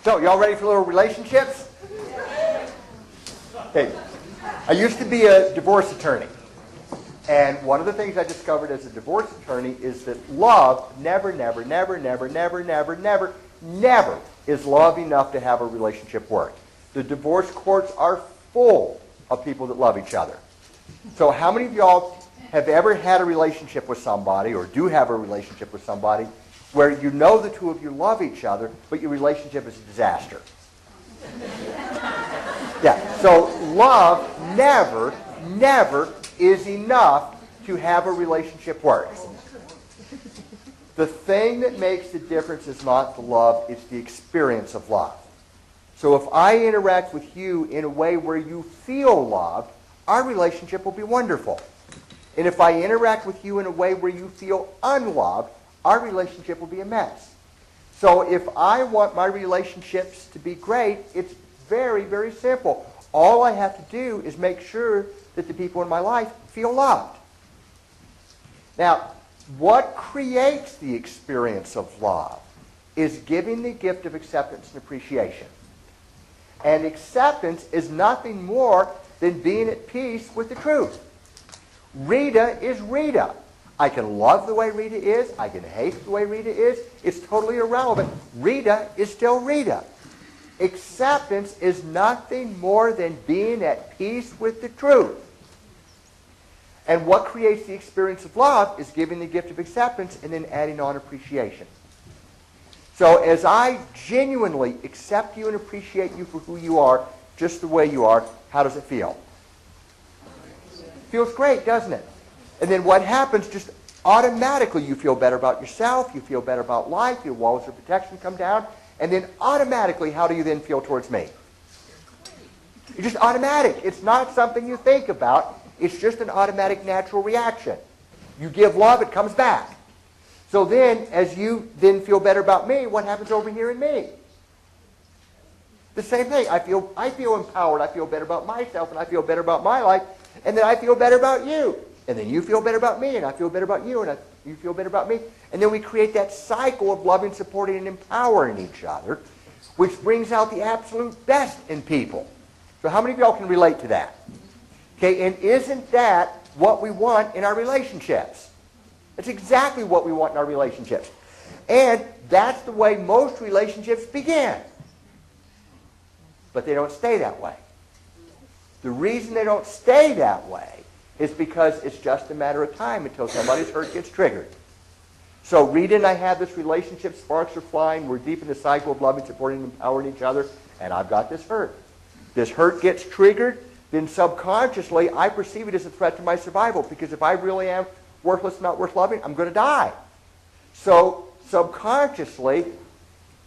So, y'all ready for little relationships? Okay. I used to be a divorce attorney. And one of the things I discovered as a divorce attorney is that love never is love enough to have a relationship work. The divorce courts are full of people that love each other. So how many of y'all have ever had a relationship with somebody or do have a relationship with somebody where you know the two of you love each other, but your relationship is a disaster? Yeah, so love never is enough to have a relationship work. The thing that makes the difference is not the love, it's the experience of love. So if I interact with you in a way where you feel loved, our relationship will be wonderful. And if I interact with you in a way where you feel unloved, our relationship will be a mess. So if I want my relationships to be great, it's very simple. All I have to do is make sure that the people in my life feel loved. Now, what creates the experience of love is giving the gift of acceptance and appreciation. And acceptance is nothing more than being at peace with the truth. Rita is Rita. I can love the way Rita is. I can hate the way Rita is. It's totally irrelevant. Rita is still Rita. Acceptance is nothing more than being at peace with the truth. And what creates the experience of love is giving the gift of acceptance and then adding on appreciation. So as I genuinely accept you and appreciate you for who you are, just the way you are, how does it feel? Feels great, doesn't it? And then what happens, just automatically you feel better about yourself, you feel better about life, your walls of protection come down, and then automatically, how do you then feel towards me? It's just automatic. It's not something you think about. It's just an automatic natural reaction. You give love, it comes back. So then, as you then feel better about me, what happens over here in me? The same thing. I feel empowered. I feel better about myself, and I feel better about my life, and then I feel better about you. And then you feel better about me, and I feel better about you, and you feel better about me. And then we create that cycle of loving, supporting, and empowering each other, which brings out the absolute best in people. So how many of y'all can relate to that? Okay, and isn't that what we want in our relationships? That's exactly what we want in our relationships. And that's the way most relationships begin. But they don't stay that way. The reason they don't stay that way is because it's just a matter of time until somebody's hurt gets triggered. So Rita and I have this relationship, sparks are flying, we're deep in the cycle of loving, supporting, and empowering each other, and I've got this hurt. This hurt gets triggered, then subconsciously I perceive it as a threat to my survival, because if I really am worthless, not worth loving, I'm going to die. So subconsciously,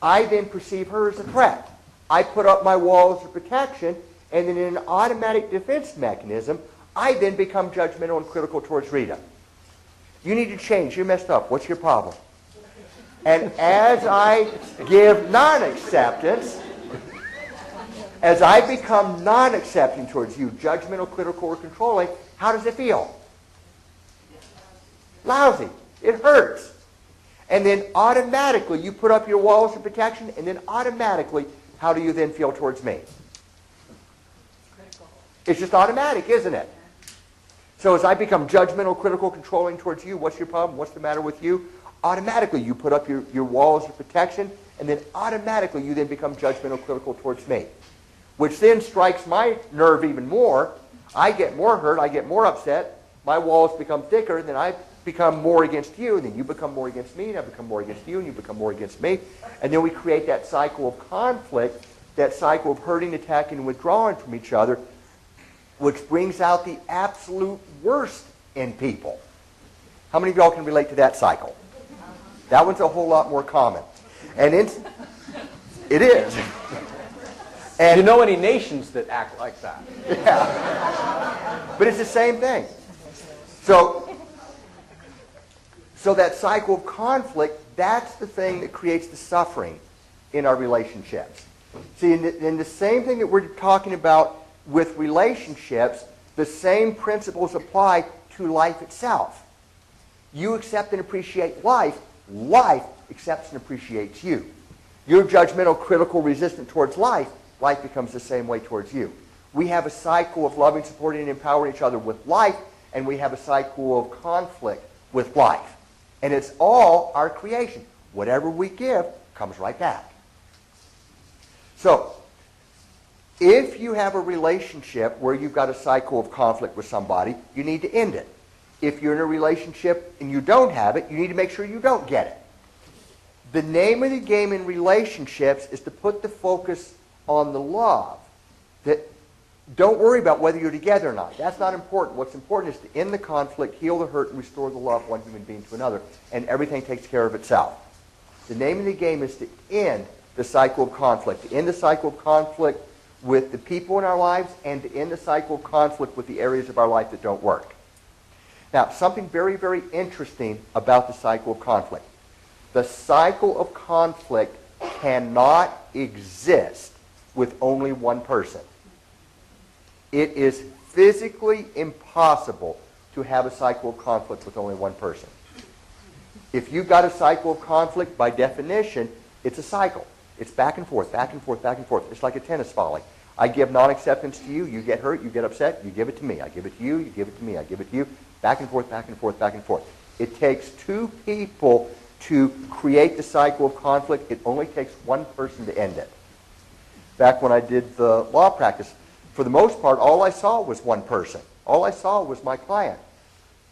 I then perceive her as a threat. I put up my walls of protection, and then in an automatic defense mechanism, I then become judgmental and critical towards Rita. You need to change. You messed up. What's your problem? And as I give non-acceptance, as I become non-accepting towards you, judgmental, critical, or controlling, how does it feel? Lousy. It hurts. And then automatically you put up your walls of protection, and then automatically, how do you then feel towards me? It's just automatic, isn't it? So as I become judgmental, critical, controlling towards you, what's your problem? What's the matter with you? Automatically you put up your walls of protection, and then automatically you then become judgmental, critical towards me. Which then strikes my nerve even more. I get more hurt, I get more upset, my walls become thicker, and then I become more against you, and then you become more against me, and I become more against you, and you become more against me. And then we create that cycle of conflict, that cycle of hurting, attacking, and withdrawing from each other, which brings out the absolute worst in people. How many of y'all can relate to that cycle? That one's a whole lot more common. And it is. And do you know any nations that act like that? Yeah. But it's the same thing. So that cycle of conflict, that's the thing that creates the suffering in our relationships. See, in the same thing that we're talking about with relationships, the same principles apply to life itself. You accept and appreciate life, life accepts and appreciates you. You're judgmental, critical, resistant towards life. Life becomes the same way towards you. We have a cycle of loving, supporting, and empowering each other with life, and we have a cycle of conflict with life. And it's all our creation. Whatever we give comes right back. So, if you have a relationship where you've got a cycle of conflict with somebody, you need to end it. If you're in a relationship and you don't have it, you need to make sure you don't get it. The name of the game in relationships is to put the focus on the love. That don't worry about whether you're together or not. That's not important. What's important is to end the conflict, heal the hurt, and restore the love of one human being to another, and everything takes care of itself. The name of the game is to end the cycle of conflict, to end the cycle of conflict with the people in our lives, and to end the cycle of conflict with the areas of our life that don't work. Now, something very, very interesting about the cycle of conflict. The cycle of conflict cannot exist with only one person. It is physically impossible to have a cycle of conflict with only one person. If you've got a cycle of conflict, by definition, it's a cycle. It's back and forth, back and forth, back and forth. It's like a tennis volley. I give non-acceptance to you, you get hurt, you get upset, you give it to me. I give it to you, you give it to me, I give it to you. Back and forth, back and forth, back and forth. It takes two people to create the cycle of conflict. It only takes one person to end it. Back when I did the law practice, for the most part, all I saw was one person. All I saw was my client.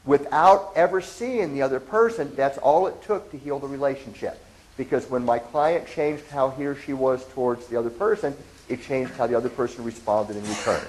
Without ever seeing the other person, that's all it took to heal the relationship. Because when my client changed how he or she was towards the other person, it changed how the other person responded in return.